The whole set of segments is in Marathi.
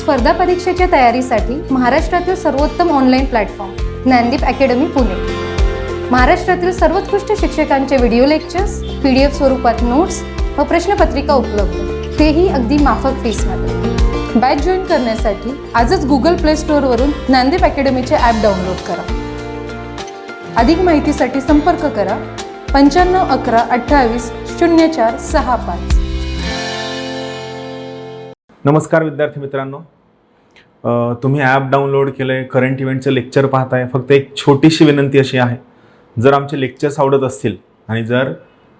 स्पर्धा परीक्षेच्या तयारीसाठी महाराष्ट्रातील सर्वोत्तम online platform Gyandeep academy Pune. महाराष्ट्रातील सर्वोत्कृष्ट शिक्षकांचे व्हिडिओ लेक्चर्स, PDF स्वरूपात नोट्स व प्रश्नपत्रिका उपलब्ध, तेही अगदी माफक फीसमध्ये। बॅच जॉईन करण्यासाठी आजच गुगल प्ले स्टोअरवरून ज्ञानदीप अकॅडमीचे ॲप डाउनलोड करा। अधिक माहितीसाठी संपर्क करा 95 11 28 04 65। नमस्कार विद्यार्थी मित्रांनो, तुम्ही ॲप डाउनलोड केलं आहे, करंट इव्हेंटचं लेक्चर पाहताय। फक्त एक छोटीशी विनंती अशी आहे, जर आमचे लेक्चर्स आवडत असतील आणि जर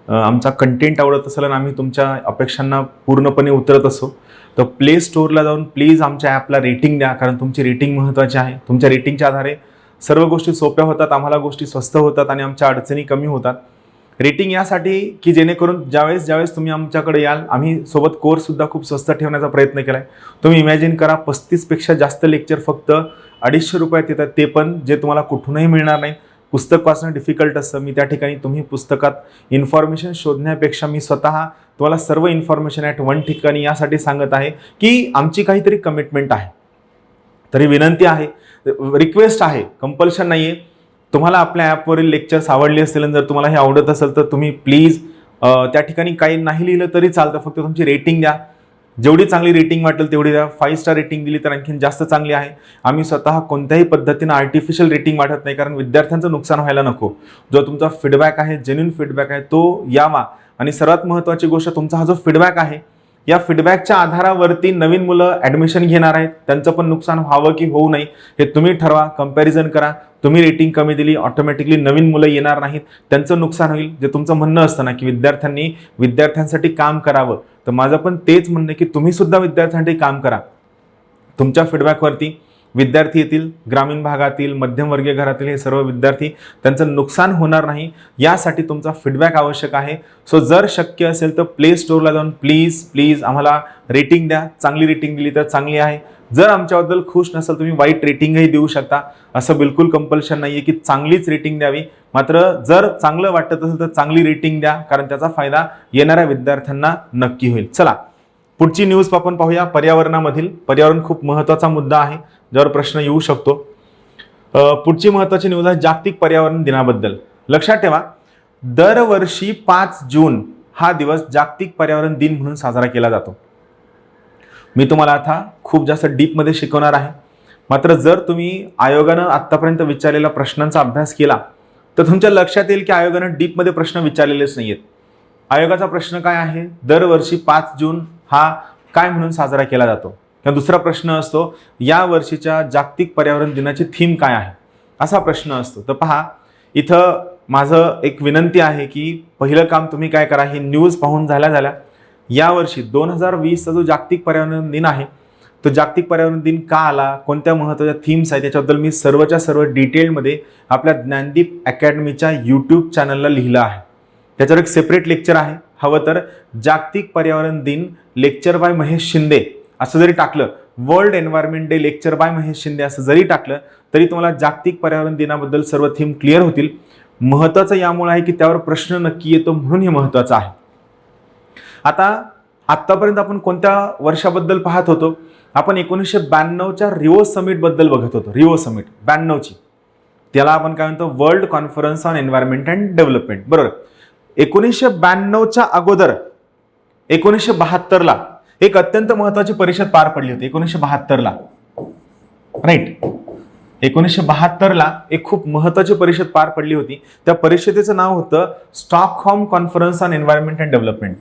आमचा कंटेंट आवडत असेल आणि आम्ही तुमच्या अपेक्षांना पूर्णपणे उतरत असो, तर प्ले स्टोअरला जाऊन प्लीज आमच्या ॲपला रेटिंग द्या, कारण तुमची रेटिंग महत्त्वाची आहे। तुमच्या रेटिंगच्या आधारे सर्व गोष्टी सोप्या होतात, आम्हाला गोष्टी स्वस्त होतात आणि आमच्या अडचणी कमी होतात। रेटिंग यासाठी की जेणेकरून ज्यावेळेस तुम्ही आमच्याकडे याल, आम्ही सोबत कोर्ससुद्धा खूप स्वस्त ठेवण्याचा प्रयत्न केला आहे। तुम्ही इमॅजिन करा, 35पेक्षा जास्त लेक्चर फक्त 250 रुपयात येतात, ते पण जे तुम्हाला कुठूनही मिळणार नाही। पुस्तक वाचणं डिफिकल्ट असतं, मी त्या ठिकाणी तुम्ही पुस्तकात इन्फॉर्मेशन शोधण्यापेक्षा मी स्वतः तुम्हाला सर्व इन्फॉर्मेशन ॲट वन ठिकाणी यासाठी सांगत आहे की आमची काहीतरी कमिटमेंट आहे। तरी विनंती आहे, रिक्वेस्ट आहे, कंपल्शन नाही आहे। तुम्हाला आपल्या ॲपवरील लेक्चर्स आवडले असतील आणि जर तुम्हाला हे आवडत असेल तर तुम्ही प्लीज त्या ठिकाणी काही नाही लिहिलं तरी चालतं, फक्त तुमची रेटिंग द्या। जेवढी चांगली रेटिंग वाटेल तेवढी द्या। 5 स्टार रेटिंग दिली तर आणखीन जास्त चांगली आहे। आम्ही स्वतः कोणत्याही पद्धतीनं आर्टिफिशियल रेटिंग वाटत नाही, कारण विद्यार्थ्यांचं नुकसान व्हायला नको। जो तुमचा फीडबॅक आहे, जेन्युइन फीडबॅक आहे, तो यावा। आणि सर्वात महत्त्वाची गोष्ट, तुमचा हा जो फीडबॅक आहे, या फीडबॅकच्या आधारावरती नवीन मुलं ॲडमिशन घेणार आहेत, त्यांचं पण नुकसान व्हावं की होऊ नये हे तुम्ही ठरवा। कंपॅरिझन करा, तुम्ही रेटिंग कमी दिली ऑटोमॅटिकली नवीन मुलं येणार नाहीत, त्यांचं नुकसान होईल। जे तुमचं म्हणणं असतं ना की विद्यार्थ्यांनी विद्यार्थ्यांसाठी काम करावं, तर माझं पण तेच म्हणणं आहे की तुम्ही सुद्धा विद्यार्थ्यांसाठी काम करा। तुमच्या फीडबॅकवरती विद्यार्थी येतील, ग्रामीण भागातील मध्यमवर्गीय घरातील हे सर्व विद्यार्थी, त्यांचं नुकसान होणार नाही, यासाठी तुमचा फीडबॅक आवश्यक आहे। सो जर शक्य असेल तर प्ले स्टोअरला जाऊन प्लीज आम्हाला रेटिंग द्या। चांगली रेटिंग दिली तर चांगली आहे, जर आमच्याबद्दल खुश नसाल तुम्ही वाईट रेटिंगही देऊ शकता, असं बिलकुल कंपल्शन नाही आहे की चांगलीच रेटिंग द्यावी। मात्र जर चांगलं वाटत असेल तर चांगली रेटिंग द्या, कारण त्याचा फायदा येणाऱ्या विद्यार्थ्यांना नक्की होईल। चला पुढची न्यूज आपण पाहूया। पर्यावरण खूप महत्त्वाचा मुद्दा आहे, ज्यावर प्रश्न येऊ शकतो। पुढची महत्त्वाची न्यूज आहे जागतिक पर्यावरण दिनाबद्दल। लक्षात ठेवा, दरवर्षी 5 जून हा दिवस जागतिक पर्यावरण दिन म्हणून साजरा केला जातो। मी तुम्हाला आता खूप जास्त डीपमध्ये शिकवणार आहे, मात्र जर तुम्ही आयोगानं आत्तापर्यंत विचारलेल्या प्रश्नांचा अभ्यास केला तर तुमच्या लक्षात येईल की आयोगानं डीपमध्ये प्रश्न विचारलेलेच नाही आहेत। आयोगाचा प्रश्न काय आहे, दरवर्षी 5 जून हा काय म्हणून साजरा केला जातो, किंवा दुसरा प्रश्न असतो या वर्षीच्या जागतिक पर्यावरण दिनाची थीम काय आहे, असा प्रश्न असतो। तर पहा, इथं माझं एक विनंती आहे की पहिलं काम तुम्ही काय करा, ही न्यूज पाहून झाल्या यावर्षी 2020चा जो जागतिक पर्यावरण दिन आहे, तो जागतिक पर्यावरण दिन का आला, कोणत्या महत्त्वाच्या थीम्स आहेत, याच्याबद्दल मी सर्वच्या सर्व डिटेलमध्ये आपल्या ज्ञानदीप अकॅडमीच्या यूट्यूब चॅनलला लिहिलं आहे। त्याच्यावर एक सेपरेट लेक्चर आहे, हवं तर जागतिक पर्यावरण दिन लेक्चर बाय महेश शिंदे असं जरी टाकलं, world environment day lecture by Mahesh Shinde असं जरी टाकलं तरी तुम्हाला जागतिक पर्यावरण दिनाबद्दल सर्व थीम क्लिअर होतील। महत्त्वाचं यामुळे आहे की त्यावर प्रश्न नक्की येतो, म्हणून हे महत्त्वाचं आहे। आतापर्यंत आपण कोणत्या वर्षाबद्दल पाहत होतो, आपण 1992च्या रिओ समिट बद्दल बघत होतो। रिओ समिट 92ची, त्याला आपण काय म्हणतो, world conference on environment and development, बरोबर। 1992च्या अगोदर 1972ला एक अत्यंत महत्त्वाची परिषद पार पडली होती। 1972ला, राईट, 1972ला एक खूप महत्त्वाची परिषद पार पडली होती। त्या परिषदेचं नाव होतं Stockholm conference on environment and development.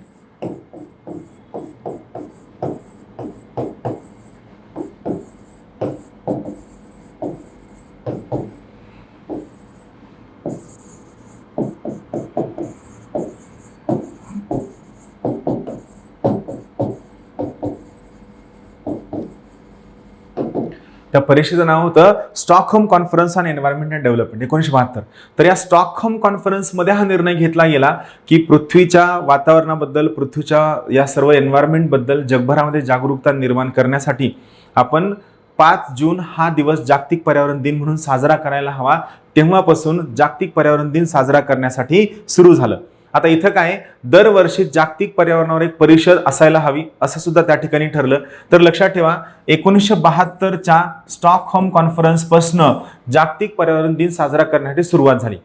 त्या परिषदेचं नाव होतं Stockholm conference on environment and development 1972। तर या स्टॉकहोम कॉन्फरन्समध्ये हा निर्णय घेतला गेला की पृथ्वीच्या वातावरणाबद्दल, पृथ्वीच्या या सर्व एन्व्हायरमेंटबद्दल जगभरामध्ये जागरूकता निर्माण करण्यासाठी आपण 5 जून हा दिवस जागतिक पर्यावरण दिन म्हणून साजरा करायला हवा। तेव्हापासून जागतिक पर्यावरण दिन साजरा करण्यासाठी सुरू झालं। आता इथं काय दरवर्षी जागतिक पर्यावरणावर एक परिषद असायला हवी असं सुद्धा त्या ठिकाणी ठरलं. तर लक्षात ठेवा 1972च्या स्टॉकहोम कॉन्फरन्स पासून जागतिक पर्यावरण दिन साजरा करण्यासाठी सुरुवात झाली.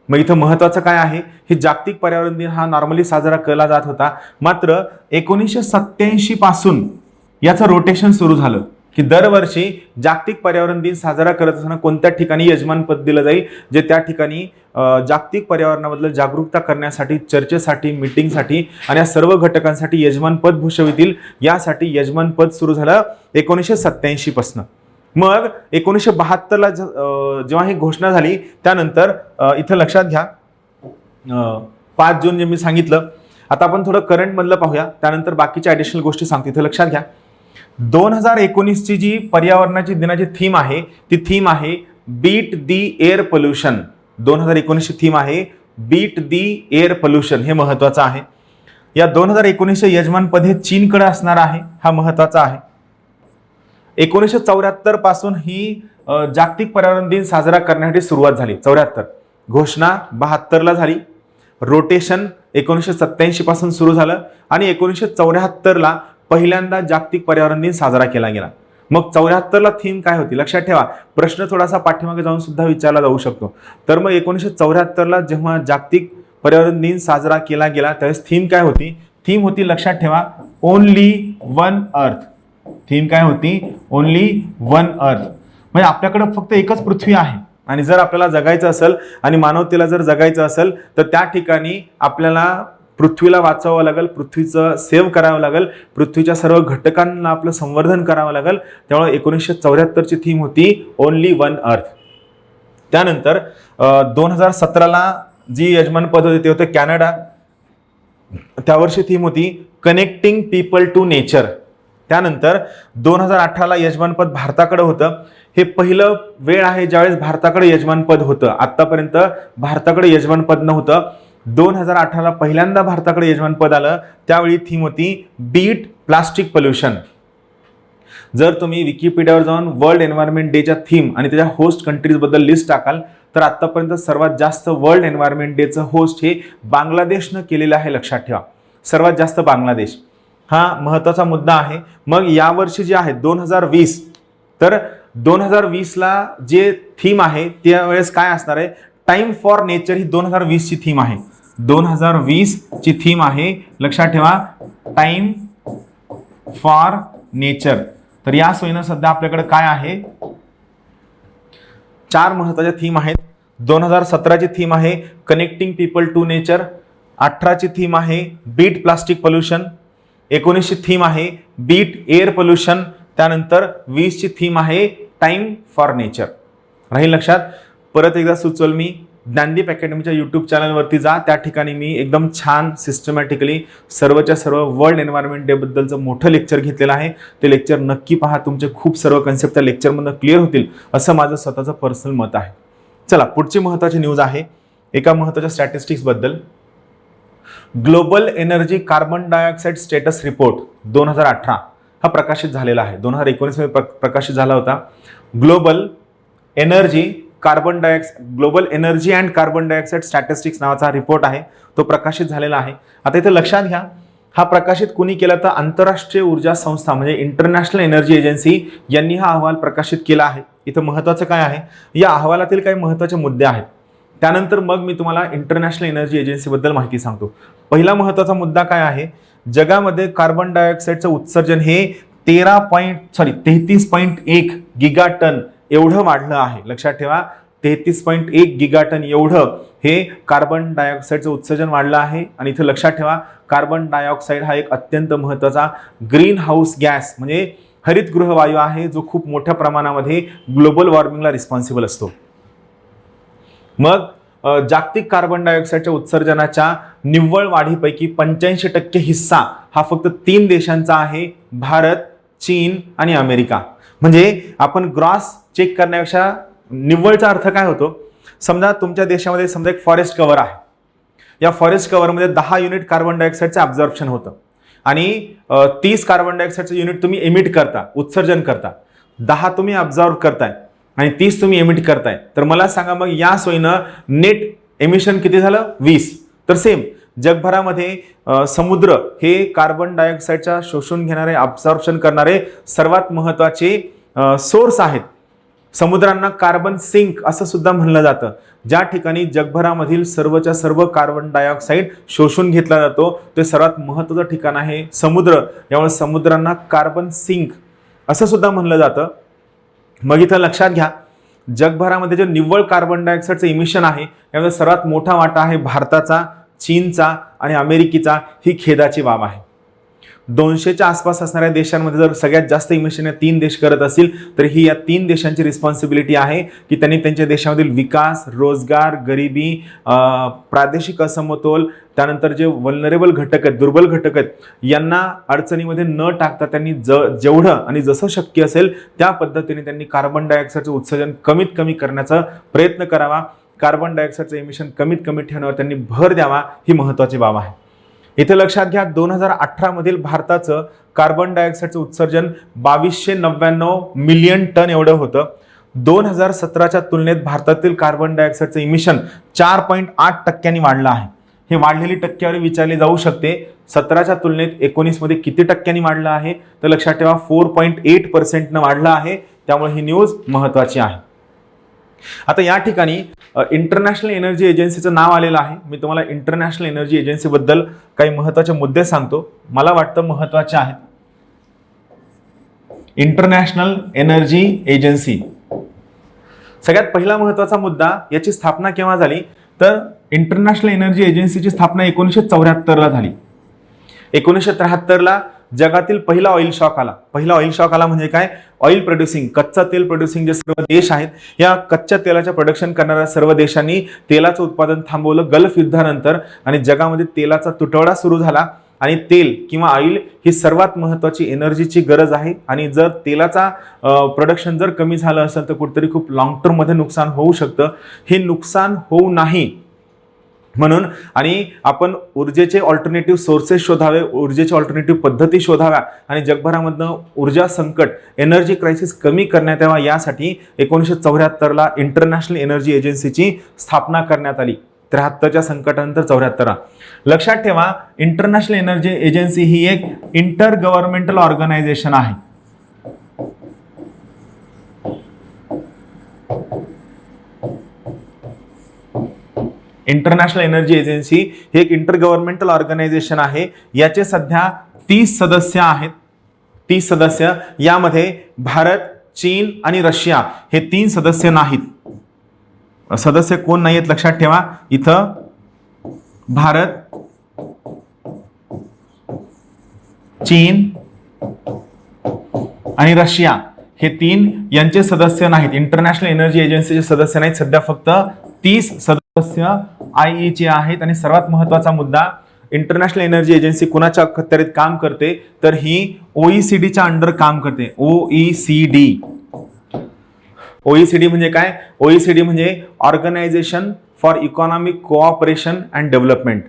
मग इथं महत्वाचं काय आहे, हे जागतिक पर्यावरण दिन हा नॉर्मली साजरा केला जात होता, मात्र 1987 पासून याचं रोटेशन सुरू झालं की दरवर्षी जागतिक पर्यावरण दिन साजरा करत असताना कोणत्या ठिकाणी यजमानपद दिलं जाईल, जे त्या ठिकाणी जागतिक पर्यावरणाबद्दल जागरूकता करण्यासाठी, चर्चेसाठी, मीटिंगसाठी आणि या सर्व घटकांसाठी यजमानपद भूषवितील, यासाठी यजमानपद सुरू झालं 1987 पासून. मग 1972ला जेव्हा ही घोषणा झाली त्यानंतर इथं लक्षात घ्या 5 जून जे मी सांगितलं. आता आपण थोडं करंट मधलं पाहूया, त्यानंतर बाकीच्या ॲडिशनल गोष्टी सांगतो. इथं लक्षात घ्या 2019ची जी पर्यावरणाची दिनाची थीम आहे ती थीम आहे बीट दी एअर पोल्युशन. 2019ची थीम आहे बीट दी एअर पोल्युशन. हे महत्वाचं आहे. या 2019चे यजमानपद हे चीनकडे असणार आहे, हा महत्वाचा आहे. 1974 पासून ही जागतिक पर्यावरण दिन साजरा करण्यासाठी सुरुवात झाली. 74 घोषणा 72ला झाली, रोटेशन 1987 पासून सुरू झालं आणि 1974ला पहिल्यांदा जागतिक पर्यावरण दिन साजरा केला गेला. मग 74ला थीम काय होती लक्षात ठेवा. प्रश्न थोडासा पाठीमागे जाऊन सुद्धा विचारला जाऊ शकतो. तर मग 1974ला जेव्हा जागतिक पर्यावरण दिन साजरा केला गेला त्यावेळेस थीम काय होती, थीम होती लक्षात ठेवा ओनली वन अर्थ. थीम काय होती, ओनली वन अर्थ. म्हणजे आपल्याकडे फक्त एकच पृथ्वी आहे आणि जर आपल्याला जगायचं असेल आणि मानवतेला जर जगायचं असेल तर त्या ठिकाणी आपल्याला पृथ्वीला वाचवावं लागेल, पृथ्वीचं सेव्ह करावं लागेल, पृथ्वीच्या सर्व घटकांना आपलं संवर्धन करावं लागेल. त्यामुळे 1974ची थीम होती ओनली वन अर्थ. त्यानंतर 2017ला जी यजमानपद होते ते होते कॅनडा. त्यावर्षी थीम होती कनेक्टिंग पीपल टू नेचर. त्यानंतर 2018ला यजमानपद भारताकडे होतं. हे पहिलं वेळ आहे ज्यावेळेस भारताकडे यजमानपद होतं. आतापर्यंत भारताकडे यजमानपद नव्हतं. 2018ला पहिल्यांदा भारताकडे यजमानपद आलं. त्यावेळी थीम होती बीट प्लास्टिक पोल्युशन. जर तुम्ही विकिपीडियावर जाऊन वर्ल्ड एन्व्हायरमेंट डेच्या थीम आणि त्याच्या होस्ट कंट्रीज बद्दल लिस्ट टाकाल तर आतापर्यंत सर्वात जास्त वर्ल्ड एन्व्हायरमेंट डेचं होस्ट हे बांगलादेशनं केलेलं आहे. लक्षात ठेवा सर्वात जास्त बांगलादेश. हा महत्वाचा मुद्दा आहे. मग यावर्षी जे आहे 2020, तर 2020ला जे थीम आहे त्यावेळेस काय असणार आहे, टाइम फॉर नेचर ही 2020ची थीम आहे. 2020ची थीम आहे लक्षात ठेवा टाइम फॉर नेचर. तर या सोयीनं सध्या आपल्याकडे काय आहे, 4 महत्वाच्या थीम आहेत. 2017ची थीम आहे कनेक्टिंग पीपल टू नेचर. 18ची थीम आहे बीट प्लास्टिक पोल्युशन. 19ची थीम आहे बीट एअर पोल्युशन. त्यानंतर 20ची थीम आहे टाइम फॉर नेचर. राहील लक्षात. परत एकदा सुचवल मी, ज्ञानदीप अकॅडमीच्या यूट्यूब चॅनलवरती जा. त्या ठिकाणी मी एकदम छान सिस्टमॅटिकली सर्वच्या सर्व वर्ल्ड एन्व्हायरमेंट डे बद्दलचं मोठं लेक्चर घेतलेलं आहे. ते लेक्चर नक्की पहा. तुमचे खूप सर्व कन्सेप्ट त्या लेक्चरमधून क्लिअर होतील असं माझं स्वतःचं पर्सनल मत आहे. चला पुढची महत्त्वाची न्यूज आहे एका महत्त्वाच्या स्टॅटिस्टिक्स बद्दल. Global energy carbon dioxide status report 2018 हा प्रकाशित झालेला आहे. 2019 मध्ये प्रकाशित झाला होता. Global energy and carbon dioxide statistics नावाचा रिपोर्ट आहे, तो प्रकाशित झालेला आहे. आता इथे लक्षात घ्या हा प्रकाशित कुणी केला तर आंतरराष्ट्रीय ऊर्जा संस्था म्हणजे इंटरनॅशनल एनर्जी एजन्सी यांनी हा अहवाल प्रकाशित केला आहे. इथं महत्त्वाचं काय आहे, या अहवालातील काही महत्त्वाचे मुद्दे आहेत. त्यानंतर मग मी तुम्हाला इंटरनॅशनल एनर्जी एजन्सीबद्दल माहिती सांगतो. पहिला महत्त्वाचा मुद्दा काय आहे, जगामध्ये कार्बन डायऑक्साईडचं उत्सर्जन हे 33.1 गिगाटन एवढं वाढलं आहे. लक्षात ठेवा 33.1 गिगाटन एवढं हे कार्बन डायऑक्साईडचं उत्सर्जन वाढलं आहे. आणि इथं लक्षात ठेवा कार्बन डायऑक्साईड हा एक अत्यंत महत्त्वाचा ग्रीन हाऊस गॅस म्हणजे हरितगृह वायू आहे, जो खूप मोठ्या प्रमाणामध्ये ग्लोबल वॉर्मिंगला रिस्पॉन्सिबल असतो. मग जागतिक कार्बन डायऑक्साईडच्या उत्सर्जनाच्या निव्वळ वाढीपैकी 85% हिस्सा हा फक्त 3 देशांचा आहे, भारत, चीन आणि अमेरिका. म्हणजे आपण ग्रॉस चेक करण्यापेक्षा निव्वळचा अर्थ काय होतो, समजा तुमच्या देशामध्ये समजा एक फॉरेस्ट कव्हर आहे. या फॉरेस्ट कव्हरमध्ये 10 युनिट कार्बन डायऑक्साईडचं ॲब्झॉर्प्शन होतं आणि 30 कार्बन डायऑक्साईडचं युनिट तुम्ही एमिट करता, उत्सर्जन करता. 10 तुम्ही ॲब्झॉर्ब करताय आणि 30 तुम्ही एमिट करताय. तर मला सांगा मग या सोयीनं नेट एमिशन किती झालं 20. तर सेम जगभरामध्ये समुद्र हे कार्बन डायऑक्साईडच्या शोषून घेणारे, अब्सॉर्प्शन करणारे सर्वात महत्त्वाचे सोर्स आहेत. समुद्रांना कार्बन सिंक असं सुद्धा म्हणलं जातं. ज्या ठिकाणी जगभरामधील सर्वच्या सर्व कार्बन डायऑक्साईड शोषून घेतला जातो ते सर्वात महत्त्वाचं ठिकाण आहे समुद्र. यामुळे समुद्रांना कार्बन सिंक असं सुद्धा म्हणलं जातं. मग इथं लक्षात घ्या, जगभरामध्ये जे निव्वळ कार्बन डायऑक्साईडचं इमिशन आहे यामध्ये सर्वात मोठा वाटा आहे भारताचा, चीनचा आणि अमेरिकेचा. ही खेदाची बाब आहे. 200च्या आसपास असणाऱ्या देशांमध्ये जर सगळ्यात जास्त इमिशन या 3 देश करत असतील तर ही या 3 देशांची रिस्पॉन्सिबिलिटी आहे की त्यांनी त्यांच्या देशामधील विकास, रोजगार, गरिबी, प्रादेशिक असमतोल, त्यानंतर जे वल्नरेबल घटक आहेत, दुर्बल घटक आहेत, यांना अडचणीमध्ये न टाकता त्यांनी जेवढं आणि जसं शक्य असेल त्या पद्धतीने त्यांनी कार्बन डायऑक्साईडचं उत्सर्जन कमीत कमी करण्याचा प्रयत्न करावा. कार्बन डायऑक्साईडचं इमिशन कमीत कमी ठेवण्यावर त्यांनी भर द्यावा. ही महत्त्वाची बाब आहे. इथे लक्षात घ्या, 2018 मधील भारताचं कार्बन डायऑक्साईडचं उत्सर्जन 2299 मिलियन टन एवढं होतं. 2017च्या तुलनेत भारतातील कार्बन डायऑक्साईडचं इमिशन 4.8% वाढलं आहे. हे वाढलेली टक्केवारी विचारली जाऊ शकते. 17च्या तुलनेत 19 मध्ये किती टक्क्यांनी वाढलं आहे तर लक्षात ठेवा 4.8% वाढलं आहे. त्यामुळे ही न्यूज महत्त्वाची आहे. आता या ठिकाणी इंटरनॅशनल एनर्जी एजन्सीचं नाव आलेलं आहे. मी तुम्हाला इंटरनॅशनल एनर्जी एजन्सीबद्दल काही महत्त्वाचे मुद्दे सांगतो, मला वाटतं महत्त्वाचे आहेत. इंटरनॅशनल एनर्जी एजन्सी, सगळ्यात पहिला महत्त्वाचा मुद्दा, याची स्थापना केव्हा झाली तर इंटरनॅशनल एनर्जी एजन्सीची स्थापना 1974ला झाली. 1973ला जगातील पहिला ऑइल शॉक आला. पहिला ऑइल शॉक आला म्हणजे काय, ऑइल प्रोड्युसिंग, कच्चा तेल प्रोड्युसिंग जे सर्व देश आहेत, या कच्च्या तेलाच्या प्रोडक्शन करणाऱ्या सर्व देशांनी तेलाचं उत्पादन थांबवलं गल्फ युद्धानंतर आणि जगामध्ये तेलाचा तुटवडा सुरू झाला. आणि तेल किंवा ऑइल ही सर्वात महत्त्वाची एनर्जीची गरज आहे. आणि जर तेलाचा प्रोडक्शन जर कमी झालं असेल तर कुठेतरी खूप लॉंग टर्ममध्ये नुकसान होऊ शकतं. हे नुकसान होऊ नाही म्हणून आणि आपण ऊर्जेचे ऑल्टरनेटिव्ह सोर्सेस शोधावे, ऊर्जेचे ऑल्टरनेटिव्ह पद्धती शोधाव्या आणि जगभरामधनं ऊर्जा संकट, एनर्जी क्रायसिस कमी करण्यात यावा, यासाठी 1974ला इंटरनॅशनल एनर्जी एजन्सीची स्थापना करण्यात आली. 73च्या संकटानंतर 74. लक्षात ठेवा, इंटरनॅशनल एनर्जी एजन्सी ही एक इंटर गव्हर्नमेंटल ऑर्गनायझेशन आहे. इंटरनॅशनल एनर्जी एजन्सी हे एक इंटर गव्हर्नमेंटल ऑर्गनायझेशन आहे. याचे सध्या 30 सदस्य आहेत. 30 सदस्य, यामध्ये भारत, चीन आणि रशिया हे 3 सदस्य नाहीत. सदस्य कोण नाही आहेत लक्षात ठेवा. इथं भारत, चीन आणि रशिया हे 3 यांचे सदस्य नाहीत. इंटरनॅशनल एनर्जी एजन्सीचे सदस्य नाहीत. सध्या फक्त 30 सदस्य IEA आहेत. आणि सर्वात महत्त्वाचा मुद्दा, इंटरनॅशनल एनर्जी एजन्सी कुणाच्या अखत्यारीत काम करते तर ही OECDच्या अंडर काम करते. OECD म्हणजे काय, OECD म्हणजे organisation for economic cooperation and development.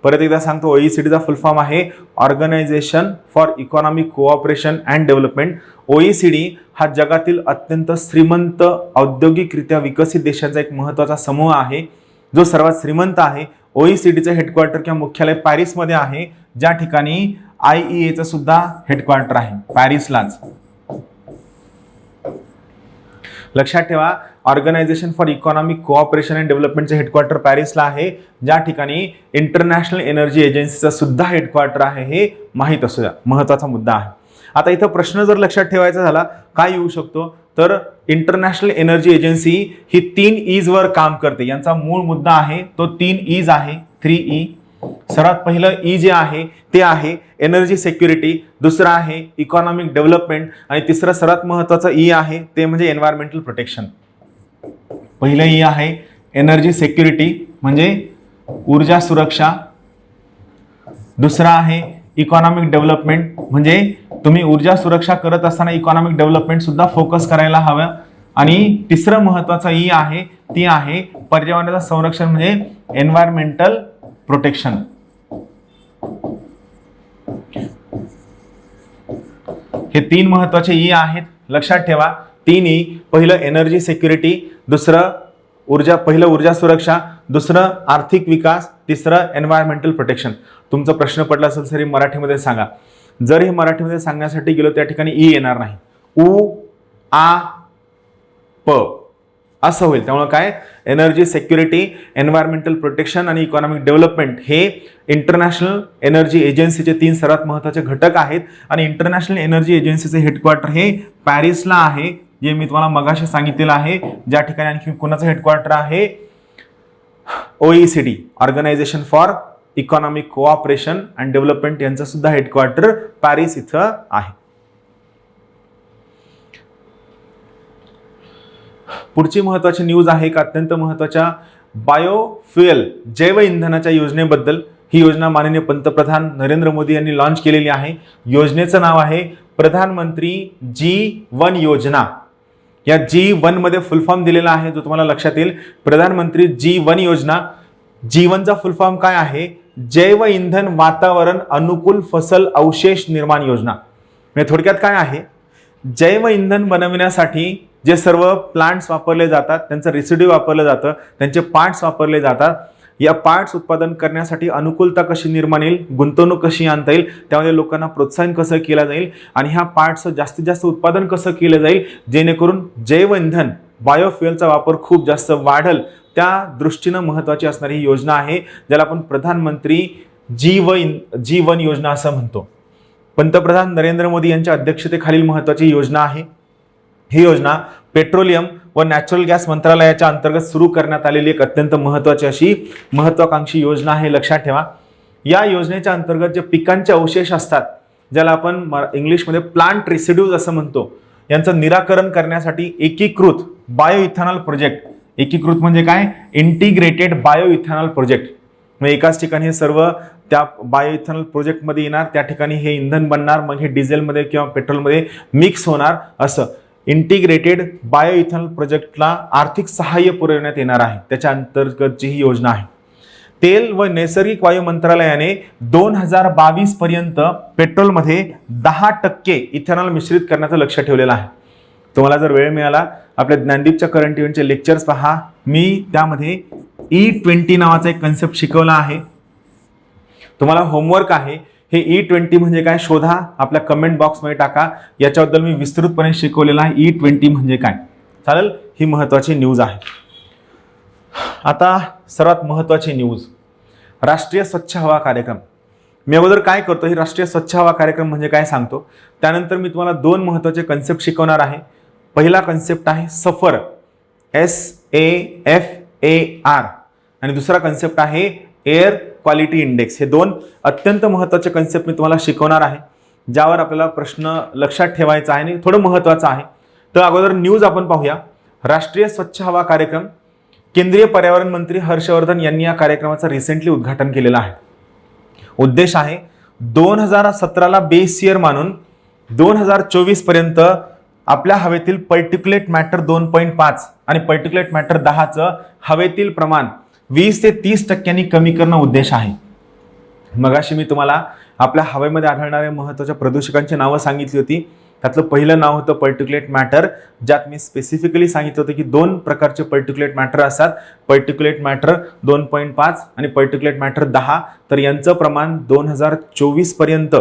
परत एकदा सांगतो, OECDचा फुल फॉर्म आहे organisation for economic cooperation and development. OECD हा जगातील अत्यंत श्रीमंत, औद्योगिकरित्या विकसित देशांचा एक महत्त्वाचा समूह आहे जो सर्वात श्रीमंत आहे. OECDचं हेडक्वार्टर किंवा मुख्यालय पॅरिसमध्ये आहे, ज्या ठिकाणी IEAचं सुद्धा हेडक्वार्टर आहे, पॅरिसलाच. लक्षात ठेवा, organisation for economic cooperation and डेव्हलपमेंटचं हेडक्वार्टर पॅरिसला आहे, ज्या ठिकाणी इंटरनॅशनल एनर्जी एजन्सीचं सुद्धा हेडक्वार्टर आहे. हे माहीत असू द्या, महत्त्वाचा मुद्दा आहे. आता इथं प्रश्न जर लक्षात ठेवायचा झाला काय येऊ शकतो तर इंटरनॅशनल एनर्जी एजन्सी ही 3 E's वर काम करते. यांचा मूळ मुद्दा आहे तो 3 E's आहे, 3E. सर्वात पहिलं E जे आहे ते आहे एनर्जी सिक्युरिटी, दुसरं आहे इकॉनॉमिक डेव्हलपमेंट आणि तिसरं सर्वात महत्त्वाचं E आहे ते म्हणजे एन्व्हायरमेंटल प्रोटेक्शन. पहिलं E आहे एनर्जी सिक्युरिटी म्हणजे ऊर्जा सुरक्षा, दुसरा आहे इकॉनॉमिक डेव्हलपमेंट म्हणजे तुम्ही ऊर्जा सुरक्षा करत असताना इकॉनॉमिक डेव्हलपमेंट सुद्धा फोकस करायला हवं, आणि तिसरं महत्त्वाचं ई आहे ती आहे पर्यावरणाचं संरक्षण म्हणजे एन्व्हायरमेंटल प्रोटेक्शन. हे 3 महत्त्वाचे ई आहेत, लक्षात ठेवा. 3 ई, पहिलं एनर्जी सिक्युरिटी, दुसरं पहिलं ऊर्जा सुरक्षा, दुसरं आर्थिक विकास, तिसरं एन्व्हायरमेंटल प्रोटेक्शन. तुमचा प्रश्न पडला असेल सर मराठीमध्ये सांगा. जर हे मराठीमध्ये सांगण्यासाठी गेलो त्या ठिकाणी ई येणार नाही, उ आ प असं होईल. त्यामुळे काय, एनर्जी सिक्युरिटी, एन्व्हायरमेंटल प्रोटेक्शन आणि इकॉनॉमिक डेव्हलपमेंट हे इंटरनॅशनल एनर्जी एजन्सीचे 3 सर्वात महत्त्वाचे घटक आहेत. आणि इंटरनॅशनल एनर्जी एजन्सीचे हेडक्वार्टर हे पॅरिसला आहे, जे मी तुम्हाला मगाशी सांगितलेलं आहे. ज्या ठिकाणी आणखी कोणाचं हेडक्वार्टर आहे, OECD organisation for economic cooperation and development यांचं सुद्धा हेडक्वार्टर पॅरिस इथं आहे. पुढची महत्वाची न्यूज आहे एक अत्यंत महत्वाच्या बायोफ्युएल जैव इंधनाच्या योजनेबद्दल. ही योजना माननीय पंतप्रधान नरेंद्र मोदी यांनी लॉन्च केलेली आहे. योजनेचं नाव आहे प्रधानमंत्री G1 योजना. या G1 मध्ये फुल फॉर्म दिलेला आहे जो तुम्हाला लक्षात येईल. प्रधानमंत्री G1 योजना. G1 चा फुल फॉर्म काय आहे, जैव इंधन वातावरण अनुकूल फसल अवशेष निर्माण योजना. म्हणजे थोडक्यात काय आहे, जैव इंधन बनवण्यासाठी जे सर्व प्लांट्स वापरले जातात त्यांचं रेसिड्यू वापरलं जातं, त्यांचे पार्ट्स वापरले जातात. या पार्ट्स उत्पादन करण्यासाठी अनुकूलता कशी निर्माण येईल, गुंतवणूक कशी आणता येईल, त्यामध्ये लोकांना प्रोत्साहन कसं केलं जाईल आणि ह्या पार्ट्सचं जास्तीत जास्त उत्पादन कसं केलं जाईल जेणेकरून जैव इंधन बायोफ्युएलचा वापर खूप जास्त वाढेल, त्या दृष्टीनं महत्त्वाची असणारी ही योजना आहे, ज्याला आपण प्रधानमंत्री G1 योजना असं म्हणतो. पंतप्रधान नरेंद्र मोदी यांच्या अध्यक्षतेखालील महत्त्वाची योजना आहे. ही योजना पेट्रोलियम व नॅचरल गॅस मंत्रालयाच्या अंतर्गत सुरू करण्यात आलेली एक अत्यंत महत्त्वाची अशी महत्त्वाकांक्षी योजना आहे, लक्षात ठेवा. या योजनेच्या अंतर्गत जे पिकांचे अवशेष असतात, ज्याला आपण इंग्लिशमध्ये प्लांट रेसिड्यूज असं म्हणतो, यांचं निराकरण करण्यासाठी एकीकृत बायो इथेनॉल प्रोजेक्ट. एकीकृत म्हणजे काय, इंटिग्रेटेड बायो इथेनॉल प्रोजेक्ट. म्हणजे एकाच ठिकाणी हे सर्व त्या बायो इथेनॉल प्रोजेक्टमध्ये येणार, त्या ठिकाणी हे इंधन बनणार, मग हे डिझेलमध्ये किंवा पेट्रोलमध्ये मिक्स होणार. असं इंटिग्रेटेड बायो इथेनॉल प्रोजेक्टला आर्थिक सहाय्य पुरवण्यात येणार आहे. त्याच्या अंतर्गतची ही योजना आहे. तेल व नैसर्गिक वायू मंत्रालयाने 2022 पर्यंत पेट्रोलमध्ये 10% इथेनॉल मिश्रित करण्याचं लक्ष ठेवलेलं आहे. तुम्हाला जर वेळ मिळाला आपल्या ज्ञानदीपच्या करंट इव्हेंटचे लेक्चर्स पहा. मी त्यामध्ये E20 नावाचा एक कन्सेप्ट शिकवला आहे. तुम्हाला होमवर्क आहे, हे E20 म्हणजे काय शोधा, आपल्या कमेंट बॉक्समध्ये टाका. याच्याबद्दल मी विस्तृतपणे शिकवलेला आहे E20 म्हणजे काय. चालेल, ही महत्त्वाची न्यूज आहे. आता सर्वात महत्त्वाची न्यूज, राष्ट्रीय स्वच्छ हवा कार्यक्रम. मी अगोदर काय करतो, ही राष्ट्रीय स्वच्छ हवा कार्यक्रम म्हणजे काय सांगतो. त्यानंतर मी तुम्हाला 2 महत्त्वाचे कन्सेप्ट शिकवणार आहे. पहिला कन्सेप्ट आहे सफर, SAFAR, आणि दुसरा कन्सेप्ट आहे एअर क्वालिटी इंडेक्स. हे 2 अत्यंत महत्त्वाचे कन्सेप्ट मी तुम्हाला शिकवणार आहे, ज्यावर आपल्याला प्रश्न लक्षात ठेवायचा आहे आणि थोडं महत्त्वाचं आहे. तर अगोदर न्यूज आपण पाहूया. राष्ट्रीय स्वच्छ हवा कार्यक्रम, केंद्रीय पर्यावरण मंत्री हर्षवर्धन यांनी या कार्यक्रमाचं रिसेंटली उद्घाटन केलेलं आहे. उद्देश आहे 2017ला बेस इयर मानून 2024 पर्यंत आपल्या हवेतील पर्टिक्युलेट मॅटर 2.5 आणि पर्टिक्युलेट मॅटर 10चं हवेतील प्रमाण 20 ते 30% कमी करणं उद्देश आहे. मगाशी मी तुम्हाला आपल्या हवेमध्ये आढळणाऱ्या महत्त्वाच्या प्रदूषकांची नावं सांगितली होती. त्यातलं पहिलं नाव होतं पर्टिक्युलेट मॅटर, ज्यात मी स्पेसिफिकली सांगितलं होतं की 2 प्रकारचे पर्टिक्युलेट मॅटर असतात, पर्टिक्युलेट मॅटर 2.5 आणि पर्टिक्युलेट मॅटर 10. तर यांचं प्रमाण 2024 पर्यंत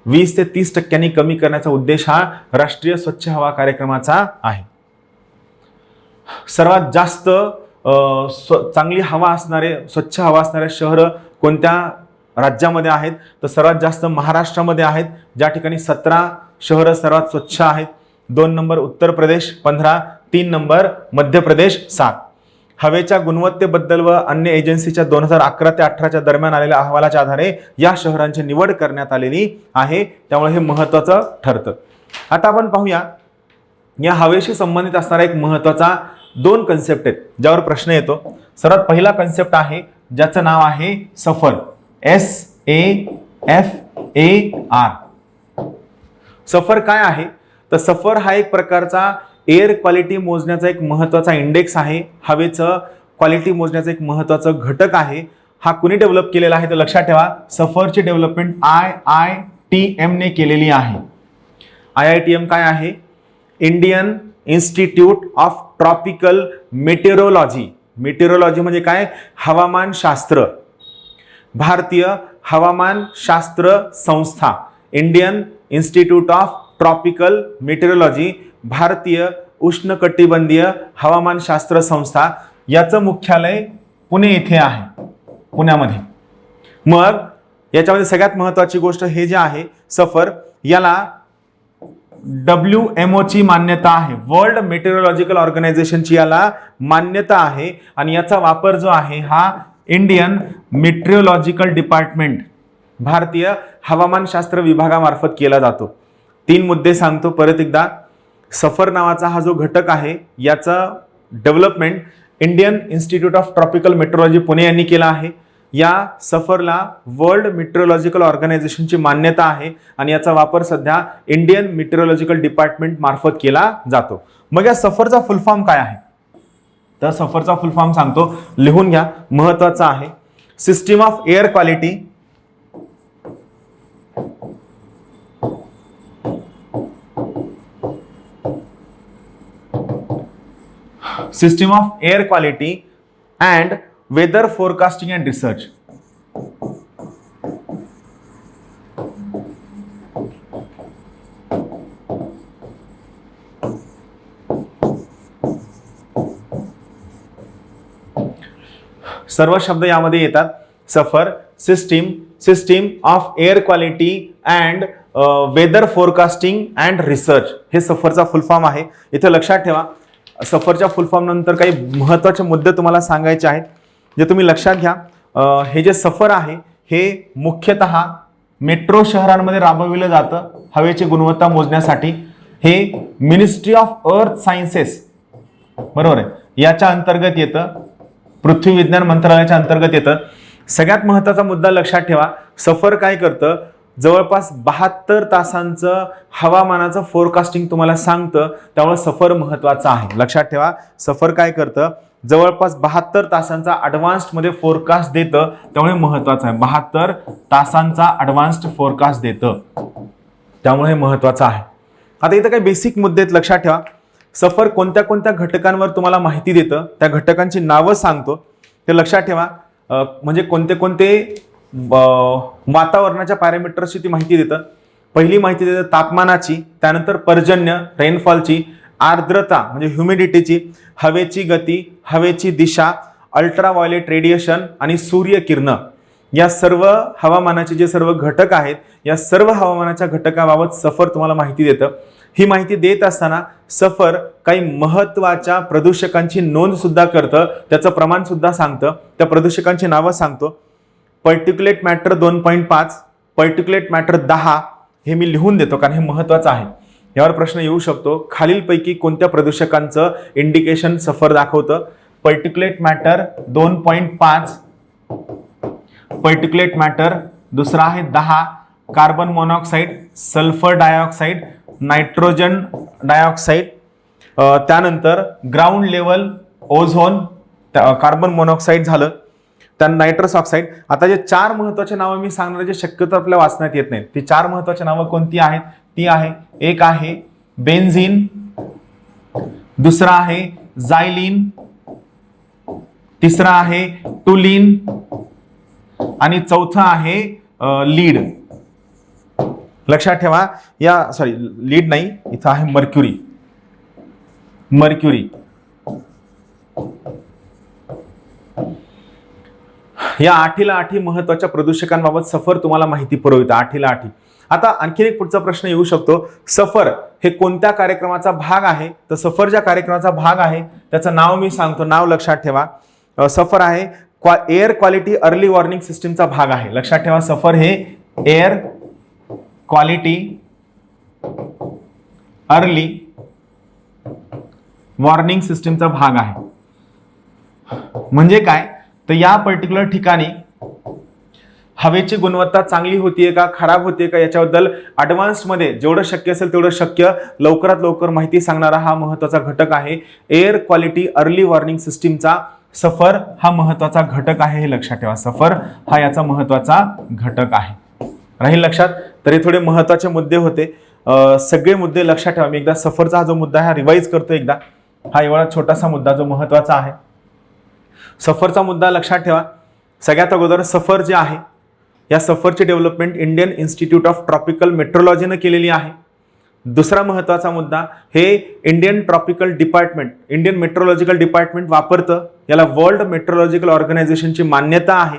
20 ते 30% कमी करण्याचा उद्देश हा राष्ट्रीय स्वच्छ हवा कार्यक्रमाचा आहे. सर्वात जास्त चांगली हवा असणारे, स्वच्छ हवा असणारे शहरं कोणत्या राज्यामध्ये आहेत, तर सर्वात जास्त महाराष्ट्रामध्ये आहेत, ज्या ठिकाणी 17 शहरं सर्वात स्वच्छ आहेत. 2 नंबर उत्तर प्रदेश 15, 3 नंबर मध्य प्रदेश 7. हवेच्या गुणवत्तेबद्दल व अन्य एजन्सीच्या 2011 ते 18च्या दरम्यान आलेल्या अहवालाच्या आधारे या शहरांची निवड करण्यात आलेली आहे. त्यामुळे हे महत्त्वाचं ठरतं. आता आपण पाहूया या हवेशी संबंधित असणारा एक महत्त्वाचा 2 कन्सेप्ट आहेत ज्यावर प्रश्न येतो. सर्वात पहिला कन्सेप्ट आहे ज्याचं नाव आहे सफर, SAFAR. सफर काय आहे, तर सफर हा एक प्रकारचा एअर क्वालिटी मोजण्याचा एक महत्त्वाचा इंडेक्स आहे. हवेचं क्वालिटी मोजण्याचा एक महत्त्वाचा घटक आहे. हा कुणी डेव्हलप केलेला आहे तर लक्षात ठेवा, सफरची डेव्हलपमेंट IITM ने केलेली आहे. IITM काय आहे, Indian institute of tropical meteorology. Meteorology म्हणजे काय? हवामानशास्त्र. भारतीय हवामानशास्त्र संस्था, Indian institute of tropical meteorology, भारतीय उष्णकटिबंधीय हवामानशास्त्र संस्था, याचं मुख्यालय पुणे येथे आहे, पुण्यामध्ये. मग याच्यामध्ये सगळ्यात महत्वाची गोष्ट हे जे आहे सफर, याला WMO ची मान्यता आहे, वर्ल्ड मेटेरोलॉजिकल ऑर्गनायझेशनची याला मान्यता आहे. आणि याचा वापर जो आहे हा इंडियन मेट्रोलॉजिकल डिपार्टमेंट, भारतीय हवामानशास्त्र विभागामार्फत केला जातो. 3 मुद्दे सांगतो परत एकदा. सफर नावाचा हा जो घटक आहे याचा development Indian institute of tropical metrology Pune यांनी केला आहे. या सफरला वर्ल्ड मेट्रोलॉजिकल ऑर्गनायझेशनची मान्यता आहे आणि याचा वापर सध्या इंडियन मेट्रोलॉजिकल डिपार्टमेंट मार्फत केला जातो. मग या सफरचा फुल फॉर्म काय आहे? तर सफरचा फुल फॉर्म सांगतो, लिहून घ्या, महत्वाचा आहे. System of air quality, system of air quality and weather forecasting and research. सर्व शब्द यामध्ये येतात. SAFAR, system of air quality and weather forecasting and research, हे सफरचा फुल फॉर्म आहे. इथे लक्षात ठेवा, सफरच्या फुल फॉर्म नंतर काही महत्त्वाचे मुद्दे तुम्हाला सांगायचे आहेत जे तुम्ही लक्षात घ्या. हे जे सफर आहे हे मुख्यतः मेट्रो शहरांमध्ये राबविलं जातं हवेची गुणवत्ता मोजण्यासाठी. हे मिनिस्ट्री ऑफ अर्थ सायन्सेस, बरोबर आहे, याच्या अंतर्गत येतं, पृथ्वी विज्ञान मंत्रालयाच्या अंतर्गत येतं. सगळ्यात महत्त्वाचा मुद्दा लक्षात ठेवा, सफर काय करतं? जवळपास 72 तासांचं हवामानाचं फोरकास्टिंग तुम्हाला सांगतं, त्यामुळे सफर महत्वाचा आहे. लक्षात ठेवा, सफर काय करतं? जवळपास 72 तासांचा ॲडव्हान्स्ड मध्ये फोरकास्ट देतं, त्यामुळे महत्वाचं आहे. 72 तासांचा ॲडव्हान्स्ड फोरकास्ट देतं, त्यामुळे महत्वाचं आहे. आता इथं काही बेसिक मुद्दे आहेत, लक्षात ठेवा. सफर कोणत्या कोणत्या घटकांवर तुम्हाला माहिती देतं, त्या घटकांची नावं सांगतो, ते लक्षात ठेवा. म्हणजे कोणते कोणते वातावरणाच्या पॅरामीटर्सची ती माहिती देतं. पहिली माहिती देतं तापमानाची, त्यानंतर पर्जन्य रेनफॉलची, आर्द्रता म्हणजे ह्युमिडिटीची, हवेची गती, हवेची दिशा, अल्ट्राव्हायोलेट रेडिएशन आणि सूर्यकिरण. या सर्व हवामानाचे जे सर्व घटक आहेत, या सर्व हवामानाच्या घटकाबाबत सफर तुम्हाला माहिती देतं. ही माहिती देत असताना सफर काही महत्त्वाच्या प्रदूषकांची नोंद सुद्धा करतं, त्याचं प्रमाण सुद्धा सांगतं, त्या प्रदूषकांची नावं सांगतो. पर्टिक्युलेट मॅटर 2.5, पर्टिक्युलेट मॅटर 10, हे मी लिहून देतो कारण हे महत्त्वाचं आहे. यावर प्रश्न येऊ शकतो, खालीलपैकी कोणत्या प्रदूषकांचं इंडिकेशन सफर दाखवतं? पर्टिक्युलेट मॅटर 2.5, पर्टिक्युलेट मॅटर, दुसरा आहे 10, carbon monoxide, sulphur dioxide, nitrogen dioxide, त्यानंतर ground level ozone, carbon monoxide झालं, त्यानंतर नायट्रस ऑक्साईड. आता जे 4 महत्त्वाचे नावं मी सांगणार, जे शक्यतो आपल्या वाचण्यात येत नाहीत, ती 4 महत्त्वाची नावं कोणती आहेत? ती आहे, एक आहे बेन्झीन, दुसरा आहे झायलीन, तिसरा आहे टुलीन आणि चौथा आहे लीड. लक्षात ठेवा, या सॉरी लीड नाही, इथं आहे मर्क्युरी. या 8ला 8 महत्वाच्या प्रदूषकांबाबत सफर तुम्हाला माहिती पुरवतं. 8ला 8. आता आणखी एक पुढचा प्रश्न येऊ शकतो, सफर हे कोणत्या कार्यक्रमाचा भाग आहे? तर सफर ज्या कार्यक्रमाचा भाग आहे त्याचं नाव मी सांगतो, नाव लक्षात ठेवा. सफर आहे एअर क्वालिटी अर्ली वॉर्निंग सिस्टीमचा भाग आहे. लक्षात ठेवा, सफर हे एअर क्वालिटी अर्ली वॉर्निंग सिस्टीमचा भाग आहे. म्हणजे काय? तर या पर्टिक्युलर ठिकाणी हवेची गुणवत्ता चांगली होतीये का, खराब होतीये का, याच्याबद्दल ॲडव्हान्स मध्ये जेवढं शक्य असेल तेवढं शक्य लवकरात लवकर माहिती सांगणारा हा महत्त्वाचा घटक आहे. एअर क्वालिटी अर्ली वॉर्निंग सिस्टीमचा सफर हा महत्त्वाचा घटक आहे, हे लक्षात ठेवा. सफर हा याचा महत्त्वाचा घटक आहे. राहील लक्षात. तर हे थोडे महत्त्वाचे मुद्दे होते. सगळे मुद्दे लक्षात ठेवा. मी एकदा सफरचा हा जो मुद्दा हा रिवाईज करतो एकदा. हा एवढा छोटासा मुद्दा जो महत्वाचा आहे. सफरचा मुद्दा लक्षात ठेवा. सगळ्यात अगोदर सफर जे आहे या सफरची development Indian institute of tropical मेट्रोलॉजीनं केलेली आहे. दुसरा महत्त्वाचा मुद्दा हे Indian tropical department, Indian meteorological department वापरतं. याला वर्ल्ड मेट्रोलॉजिकल ऑर्गनायझेशनची मान्यता आहे.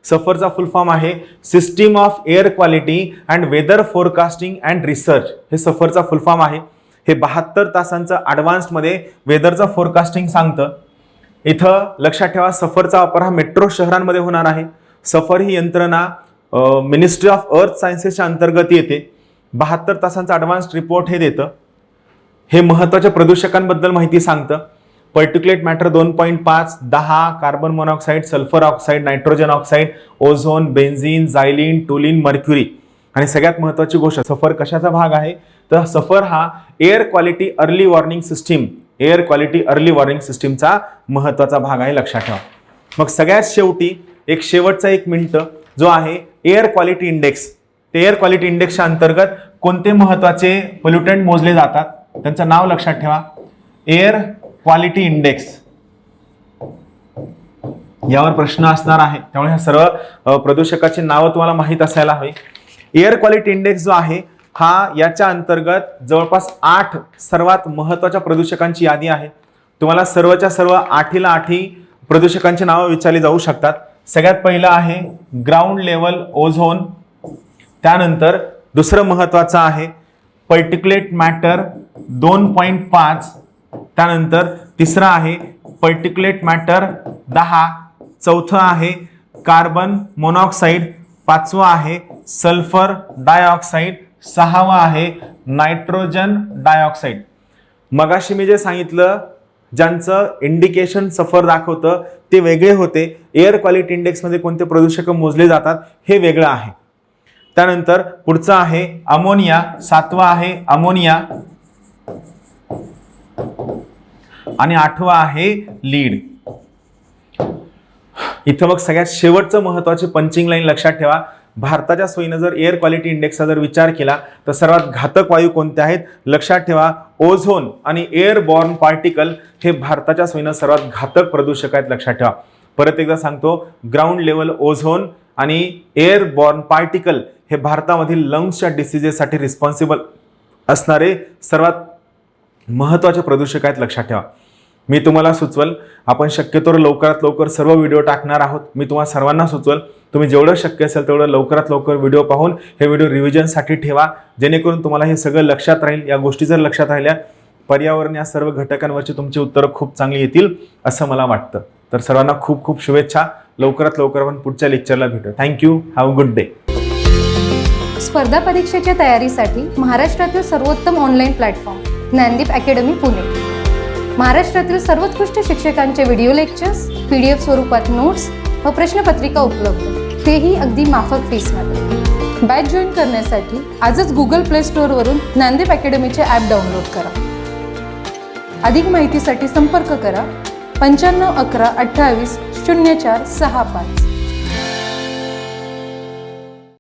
सफरचा फुल फॉर्म आहे system of air quality and weather forecasting and research. हे सफरचा फुल फॉर्म आहे. हे 72 तासांचं ॲडव्हान्समध्ये वेदरचं फोरकास्टिंग सांगतं. इथं लक्षात ठेवा सफरचा वापर हा मेट्रो शहरांमध्ये होणार आहे. सफर ही यंत्रणा मिनिस्ट्री ऑफ अर्थ सायन्सेसच्या अंतर्गत येते. 72 तासांचा ॲडव्हान्स रिपोर्ट हे देतं. हे महत्त्वाच्या प्रदूषकांबद्दल माहिती सांगतं. Particulate matter 2.5, 10, carbon monoxide, sulphur oxide, nitrogen oxide, ozone, benzene, xylene, toluene, mercury. आणि सगळ्यात महत्त्वाची गोष्ट, सफर कशाचा भाग आहे तर सफर हा air quality early warning system, air quality early warning सिस्टीमचा महत्त्वाचा भाग आहे. लक्षात ठेवा. मग सगळ्यात शेवटी एक शेवटचा 1 मिनिट जो आहे एअर क्वालिटी इंडेक्स. ते एअर क्वालिटी इंडेक्सच्या अंतर्गत कोणते महत्त्वाचे पोल्युटंट मोजले जातात त्यांचं नाव लक्षात ठेवा. एअर क्वालिटी इंडेक्स यावर प्रश्न असणार आहे. त्यामुळे हे सर्व प्रदूषकाची नावं तुम्हाला माहीत असायला हवी. एअर क्वालिटी इंडेक्स जो आहे हा याच्या अंतर्गत जवळपास 8 सर्वात महत्त्वाच्या प्रदूषकांची यादी आहे. तुम्हाला सर्वच्या सर्व 8ला 8 प्रदूषकांची नावं विचारली जाऊ शकतात. सगळ्यात पहिलं आहे ग्राउंड लेवल ओझोन. त्यानंतर दुसरं महत्त्वाचं आहे पर्टिक्युलेट मॅटर 2.5. त्यानंतर तिसरं आहे पर्टिक्युलेट मॅटर 10. चौथं आहे कार्बन मोनॉक्साईड. 5वं आहे सल्फर डायऑक्साईड. 6वं आहे नायट्रोजन डायऑक्साईड. मगाशी मी जे सांगितलं ज्यांचं इंडिकेशन सफर दाखवतं ते वेगळे होते. एअर क्वालिटी इंडेक्समध्ये कोणते प्रदूषक मोजले जातात हे वेगळं आहे. त्यानंतर पुढचं आहे अमोनिया. 7वं आहे अमोनिया आणि 8वं आहे लीड. इथं मग सगळ्यात शेवटचं महत्त्वाचे पंचिंग लाईन लक्षात ठेवा. भारताच्या सोयीनं जर एअर क्वालिटी इंडेक्सचा जर विचार केला तर सर्वात घातक वायू कोणते आहेत लक्षात ठेवा. ओझोन आणि एअर बॉर्न पार्टिकल हे भारताच्या सोयीनं सर्वात घातक प्रदूषक आहेत. लक्षात ठेवा. परत एकदा सांगतो, ग्राउंड लेवल ओझोन आणि एअर बॉर्न पार्टिकल हे भारतामधील लंग्सच्या डिसिजेससाठी रिस्पॉन्सिबल असणारे सर्वात महत्त्वाचे प्रदूषक आहेत. लक्षात ठेवा. मी तुम्हाला सुचवल आपण शक्यतो लवकरात लवकर सर्व व्हिडिओ टाकणार आहोत. मी तुम्हाला सर्वांना सुचवल तुम्ही जेवढं शक्य असेल तेवढं लवकरात लवकर व्हिडिओ पाहून हे व्हिडिओ रिव्हिजनसाठी ठेवा, जेणेकरून तुम्हाला हे सगळं लक्षात राहील. या गोष्टी जर लक्षात राहिल्या पर्यावरण या सर्व घटकांवरची तुमची उत्तरं खूप चांगली येतील असं मला वाटतं. तर सर्वांना खूप खूप शुभेच्छा. लवकरात लवकर आपण पुढच्या लेक्चरला भेटू. Thank you. Have a good day. स्पर्धा परीक्षेच्या तयारीसाठी महाराष्ट्रातील सर्वोत्तम online platform Gyandeep academy Pune. महाराष्ट्रातील सर्वोत्कृष्ट शिक्षकांचे व्हिडिओ लेक्चर्स, PDF स्वरूपात नोट्स व प्रश्नपत्रिका उपलब्ध, तेही अगदी माफक फीसमध्ये. बॅच जॉईन करण्यासाठी आजच Google Play Storeवरून ज्ञानदीप अकॅडमीचे ॲप डाउनलोड करा. अधिक माहितीसाठी संपर्क करा 95 11 28 04 65.